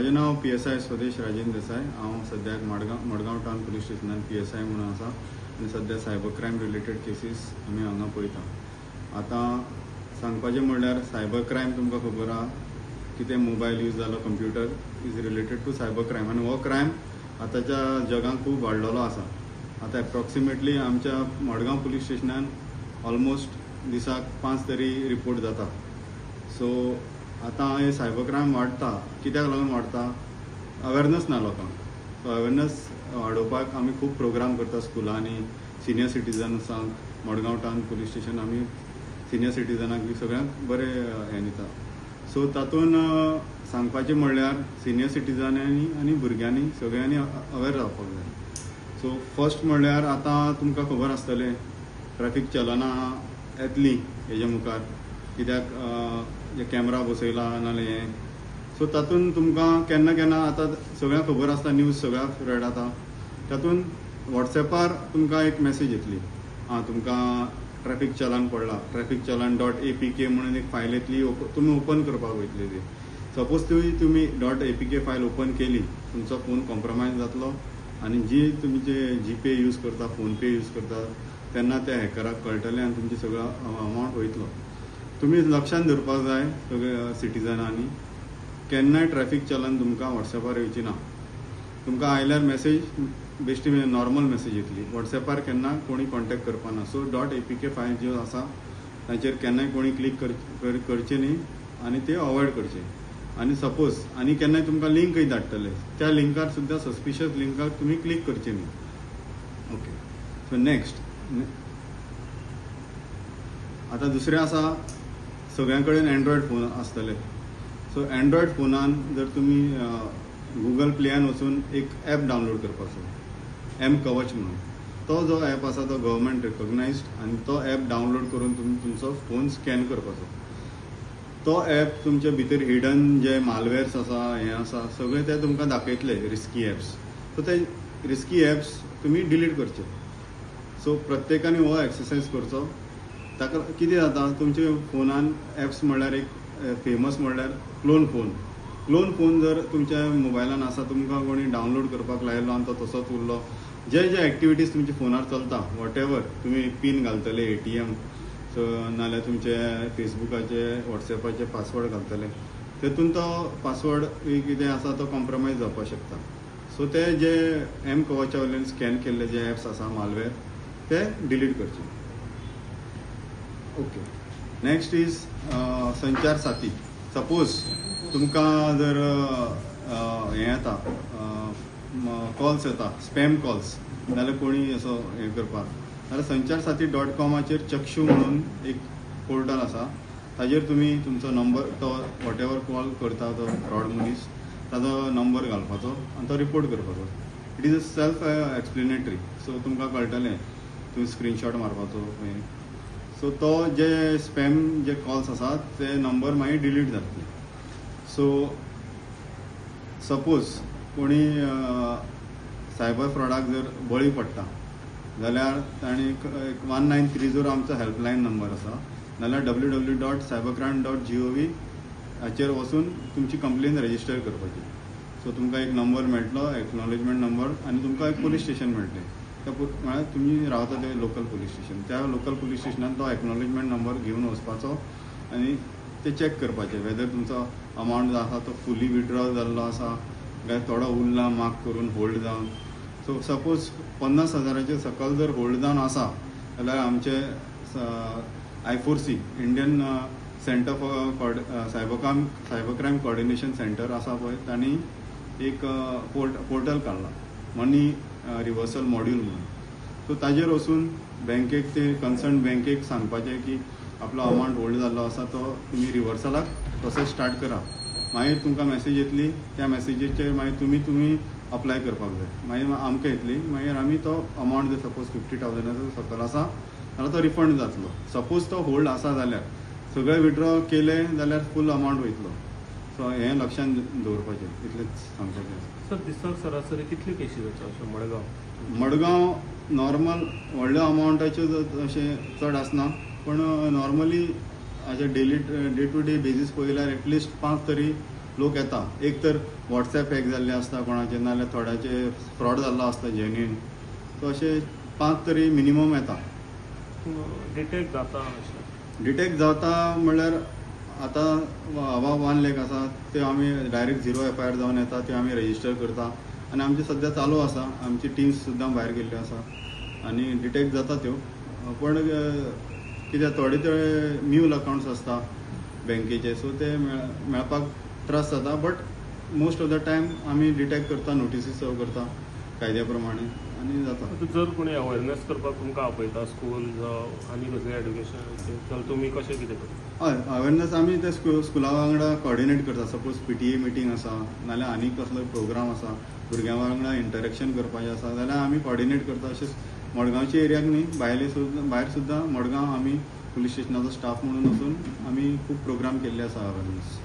माझे नाव PSI स्वदेश राजेंद्र देसाई। हांव सद्याक मडगांव टावन पुलीस स्टेशनान PSI म्हणून आसा आनी सद्या सायबर क्रायम रिलेटेड केसीस आमी हांगा पळयता। आतां सांगपाचें म्हणल्यार सायबर क्रायम तुमकां खबर आहा कितें मोबायल यूज जालो, computer is related to cyber crime आनी हो क्रायम आतांच्या जगान खूब वाडलेलो आसा। आतां एप्रॉक्सिमेटली आमच्या मडगांव पुलीस स्टेशनान ऑलमोस्ट दिसाक 5 तरी रिपोर्ट जाता। सो आतां हे सायबर क्रायम वाडटा, कित्याक लागून वाडटा? अवेरनस ना लोकांक। सो अवेरनस वाडोवपाक आमी खूब प्रोग्राम करता स्कुलांनी, सिनियर सिटीजन्सांक। मडगांव टावन पुलीस स्टेशन आमी सिनियर सिटीजनाक बी सगळ्यांक बरें हें दिता। सो तातूंत सांगपाचें म्हणल्यार सिनियर सिटीजनांनी आनी भुरग्यांनी सगळ्यांनी अवेर जावपाक जाय। सो फर्स्ट म्हणल्यार आतां तुमकां खबर आसतलें ट्रॅफिक चलनां येतलीं हेजे मुखार, कित्याक जे कॅमेरा बसयला नाल्यार हें। सो तातूंत तुमकां केन्ना केन्ना आतां सगळ्यांक खबर आसता, न्यूज सगळ्यांक स्प्रेड जाता, तातूंत वॉट्सॅपार तुमकां एक मॅसेज येतली, तुमकां ट्रॅफिक चलान पडला, ट्रॅफिक चलान .apk म्हणून एक फायल येतली, तुमी ओपन करपाक वयतले ती। सपोज तुमी .apk फायल ओपन केली, तुमचो फोन कॉम्प्रमायज जातलो आनी जी तुमचे जीपे यूज करता, फोनपे यूज करता, तेन्ना त्या हॅकराक कळटलें आनी तुमचे सगळो अमावंट वयतलो। तुमी लक्षान दवरपाक जाय सगळे सिटीजनांनी, केन्नाय ट्रॅफिक चलान तुमकां वॉट्सॅपार येवची ना। तुमकां आयल्यार मॅसेज बेश्टी नॉर्मल मॅसेज येतली, वॉट्सॅपार केन्ना कोणी कॉन्टॅक्ट करपाना। सो .apk फायल ज्यो आसा ताचेर केन्नाय कोणी क्लिक करचें न्ही आनी ते अवॉयड करचे। आनी सपोज आनी केन्नाय तुमकां लिंकय धाडटले, त्या लिंकार सुद्दां सस्पिशियस लिंकार तुमी क्लिक करचें न्ही। ओके, सो नेक्स्ट आतां दुसरें आसा, सगळ्यां कडेन एंड्रॉयड फोन आसतले। सो एंड्रॉयड फोनान जर तुमी गुगल प्लेयान वचून एक ॲप डावनलोड करपाचो, M कवच म्हणून। तो जो ॲप आसा तो गव्हर्मेंट रिकॉग्नायज्ड आनी तो ॲप डावनलोड करून तुमी तुमचो फोन स्कॅन करपाचो। तो ॲप तुमचे भितर हिडन जे मालवेर्स आसा, हें आसा, सगळे ते तुमकां दाखयतले रिस्की ॲप्स। सो ते रिस्की ॲप्स तुमी डिलीट करचे। सो प्रत्येकानी हो एक्सरसायज करचो। ताका कितें जाता, तुमच्या फोनान ॲप्स म्हणल्यार एक फेमस म्हणल्यार क्लोन फोन जर तुमच्या मोबायलान आसा, तुमकां कोणी डावनलोड करपाक लायलो आनी तो तसोच उरलो, जे एक्टिविटीज तुमच्या फोनार चलता, वॉटेवर तुमी पीन घालतले ATM, सो नाल्यार तुमचे फेसबुकाचे, वॉट्सॅपाचे पासवर्ड घालतले, तेतून तो पासवर्ड कितें आसा तो कॉम्प्रमायज जावपाक शकता। सो ते जे M कवचा वयल्यान स्कॅन केल्ले जे ॲप्स आसा मालवेर, ते डिलीट करचे। ओके, नेक्स्ट इज संचार साथी। सपोज तुमकां जर हें येता, कॉल्स येता, स्पॅम कॉल्स, नाल्यार कोणी असो हें करपाक, नाल्यार संचार साथी .comचेर चक्षू म्हणून एक पोर्टल आसा, ताजेर तुमी तुमचो नंबर, तो वॉटेवर कॉल करता तो फ्रॉड मनीस, ताजो नंबर घालपाचो आनी तो रिपोर्ट करपाचो। It is a self explanatory, so तुमकां कळटलें, तुमी स्क्रीनशॉट मारपाचो। सो तो जे स्पॅम जे कॉल्स आसात ते नंबर मागीर डिलीट जातले। सो सपोज कोणी सायबर फ्रॉडाक जर बळी पडटा जाल्यार ताणी 1930 आमचो हेल्पलायन नंबर आसा, नाल्यार www.cybercrime.gov हाचेर वचून तुमची कंप्लेन रजिस्टर करपाची। सो तुमकां एक नंबर मेळटलो, एक्नॉलेजमेंट नंबर, आनी तुमकां एक पुलीस स्टेशन मेळटलें, म्हळ्यार तुमी रावता ते लोकल पुलीस स्टेशन, त्या लोकल पुलीस स्टेशनान तो एक्नॉलेजमेंट नंबर घेवन वचपाचो आनी ते चॅक करपाचें वेदर तुमचो अमावंट जो आसा तो फुली विथड्रॉ जाल्लो आसा काय थोडो उरला मार्क करून होल्ड जावन। सो सपोज 50,000चे सकयल जर होल्ड जावन आसा जाल्यार आमचे I4C Indian centre for cyber crime coordination centre आसा पळय, तांणी एक पोर्टल काडला, मनी रिवर्सल मॉड्यूल म्हणून। सो ताजेर वचून बँकेक, ते कन्सर्न बँकेक सांगपाचें की आपलो अमावंट होल्ड जाल्लो आसा तो तुमी रिवर्सलाक प्रोसेस स्टार्ट करा। मागीर तुमकां मॅसेज येतली, त्या मॅसेजीचेर मागीर तुमी अप्लाय करपाक जाय, मागीर आमकां येतली, मागीर आमी तो अमावंट जर सपोज 50,000 सकयल आसा जाल्यार तो रिफंड जातलो। सपोज तो होल्ड आसा जाल्यार सगळे विथड्रॉ केले जाल्यार फूल अमावंट वयतलो। सो हें लक्षान दवरपाचें, इतलेंच सांगपाचें। सर दिसाक सरासरी कितल्यो केसी जाता अशें मडगांव नॉर्मल व्हडल्या अमावंटाच्यो अशें चड आसना, पण नॉर्मली हाजे डे टू डे बेजीस पळयल्यार एटलिस्ट 5 तरी लोक येता एक तर वॉट्सॅप हॅक जाल्ले आसता कोणाचे नाजाल्यार थोड्याचे फ्रॉड जाल्लो आसता जेन्युइन सो अशे 5 तरी मिनिमम येता. डिटेक्ट जाता अशें डिटेक्ट जाता म्हणल्यार आतां अबाव 1 लाख आसा ते आमी डायरेक्ट 0 FIR जावन येता ते आमी रजिस्टर करता आनी आमचे सद्या चालू आसा. आमची टिम्स सुद्दां भायर गेल्ल्यो आसा आनी डिटेक्ट जाता त्यो. पण कित्याक थोडे ते म्यूल अकाउंट्स आसता बँकेचे सो ते मेळपाक त्रास जाता. But most of the time आमी डिटेक्ट करता, नोटिसीस सर्व करता कायद्या प्रमाणे आनी जाता. आतां जर कोणी अवेरनेस करपाक तुमकां आपयता स्कूल जावं आनी कसलें एड्युकेशन जाल्यार तुमी कशें कितें करता? हय अवेरनेस आमी ते स्कुला वांगडा कोऑर्डिनेट करता. सपोज PTA मिटींग आसा नाल्यार आनी कसलो प्रोग्राम आसा भुरग्यां वांगडा इंटरेक्शन करपाचें आसा जाल्यार आमी कोऑर्डिनेट करता. अशेंच मडगांवच्या एरियाक न्ही भायर सुद्दां मडगांव आमी पुलीस स्टेशनाचो स्टाफ म्हणून वचून आमी खूब प्रोग्राम केल्ले आसा अवेरनेस.